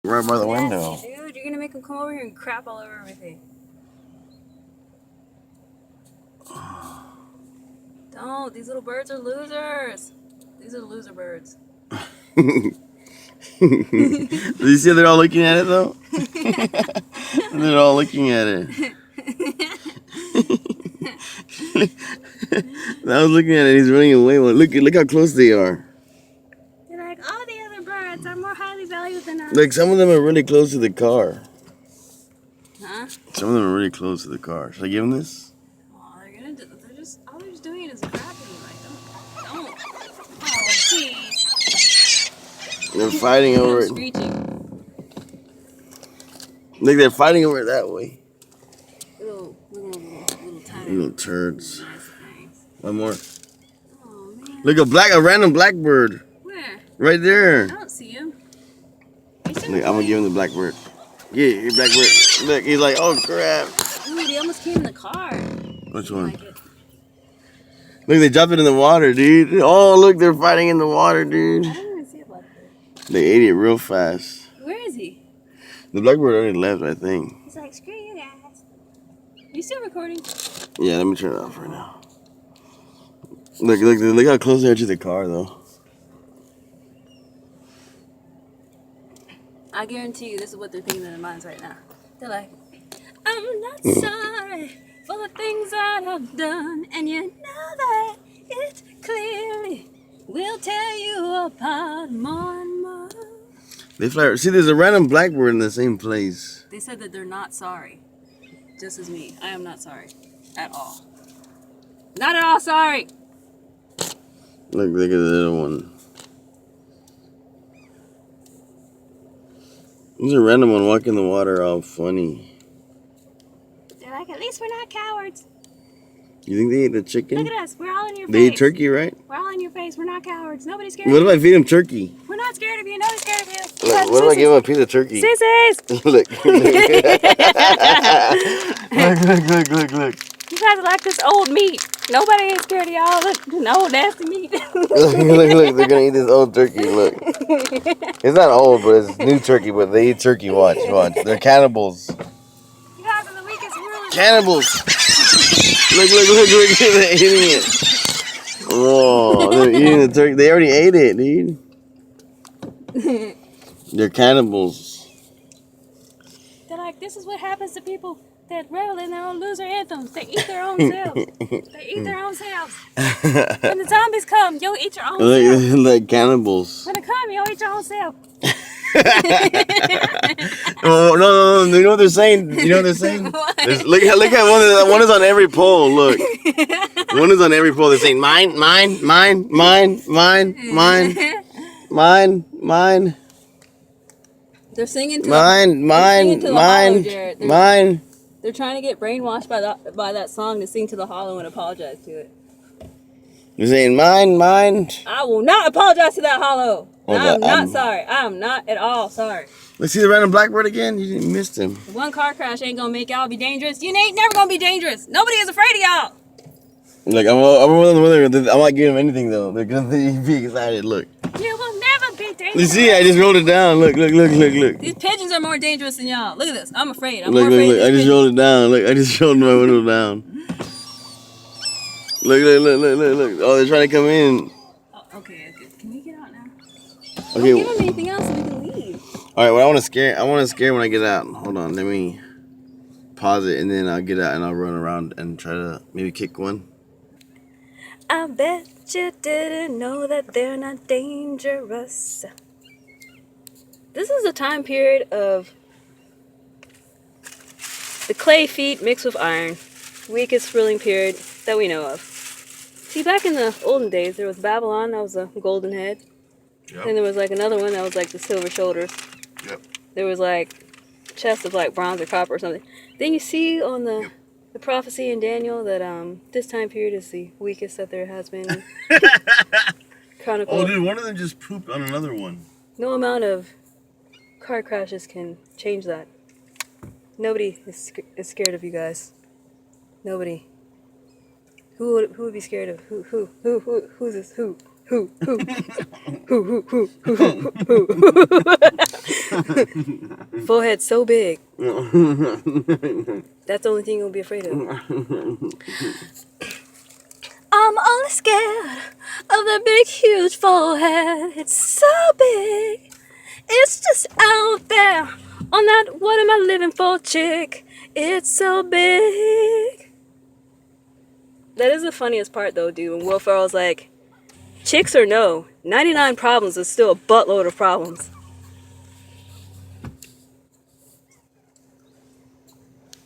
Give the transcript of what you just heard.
Right by the Nasty, window. dude, you're gonna make them come over here and crap all over everything. Don't. These little birds are losers. These are the loser birds. Do you see they're all looking at it though? They're all looking at it. I was looking at it. He's running away. Well, look how close they are. They're like, all the other birds are more highly valued than us. Like some of them are really close to the car. Huh? Some of them are really close to the car. Should I give them this? Oh, they're just, all they're just doing is crapping. Like, don't. Oh, jeez. They're fighting over it. Screeching. Look, they're fighting over it that way. Little tiny. Little turds. Nice things. One more. Oh, man. Look, a random blackbird. Where? Right I there. don't see him. Look, I'm gonna give him the blackbird. Yeah, blackbird. Look, he's like, oh crap. Dude, he almost came in the car. Which I one? like it. Look, they jumped it in the water, dude. Oh, look, they're fighting in the water, dude. I don't even see a blackbird. They ate it real fast. Where is he? The blackbird already left, I think. He's like, screw you guys. Are you still recording? Yeah, let me turn it off right now. Look how close they are to the car, though. I guarantee you this is what they're thinking in their minds right now. They're like, I'm not sorry for the things that I've done, and you know that it clearly will tear you apart more and more. They fly. See, there's a random blackbird in the same place. They said that they're not sorry. Just as me. I am not sorry. At all. Not at all sorry. Look at the little one. There's a random one walking in the water all funny. They're like, at least we're not cowards. You think they ate the chicken? Look at us. We're all in your face. They ate turkey, right? We're all in your face. We're not cowards. Nobody's scared What of if you. I feed them turkey? We're not scared of you. Nobody's scared of you. Look, what if I give them a piece of turkey? Sissies! Look. Look. You guys are like this old meat. Nobody ain't scared of y'all. Look, no nasty meat. Look, they're gonna eat this old turkey. Look. It's not old, but it's new turkey, but they eat turkey. Watch. They're cannibals. You guys are the weakest rulers. Cannibals! Look, they're eating it. Whoa, they're eating the turkey. They already ate it, dude. They're cannibals. They're like, this is what happens to people that revel in their own loser anthems. They eat their own selves. They eat their own selves. When the zombies come, you'll eat your own self. Like cannibals. When they come, you'll eat your own self. Oh, no. You know what they're saying? Look at one is on every pole. Look. One is on every pole. They're saying, mine. They're singing to Mine. They're trying to get brainwashed by that song to sing to the hollow and apologize to it. They're saying, mine. I will not apologize to that hollow. Well, I'm not sorry. I am not at all sorry. Let's see the random blackbird again. You didn't miss him. One car crash ain't gonna make y'all be dangerous. You ain't never gonna be dangerous. Nobody is afraid of y'all. Look, I'm not giving them anything though. They're gonna be excited. Look. You will never be dangerous. You see, I just rolled it down. Look. These pigeons are more dangerous than y'all. Look at this. I'm afraid. I'm Look. more afraid of I these just rolled it down. Look, I just rolled my window down. Look. Oh, they're trying to come in. Oh, okay. Can we get out now? Okay. Don't give them anything else so we can leave. All right. Well, I want to scare when I get out. Hold on. Let me pause it, and then I'll get out and I'll run around and try to maybe kick one. I bet you didn't know that they're not dangerous. This is a time period of the clay feet mixed with iron. Weakest ruling period that we know of. See, back in the olden days, there was Babylon, that was a golden head. Yep. Then there was like another one that was like the silver shoulders. Yep. There was like chest of like bronze or copper or something. Then you see on the prophecy in Daniel that this time period is the weakest that there has been. Chronicle. Oh, dude, one of them just pooped on another one. No amount of car crashes can change that. Nobody is scared of you guys. Nobody. Who would be scared of who's this? Who? Forehead so big. That's the only thing you'll be afraid of. I'm only scared of the big, huge forehead. It's so big. It's just out there on that what am I living for chick. It's so big. That is the funniest part though, dude. When Will Ferrell's like, chicks or no, 99 problems is still a buttload of problems.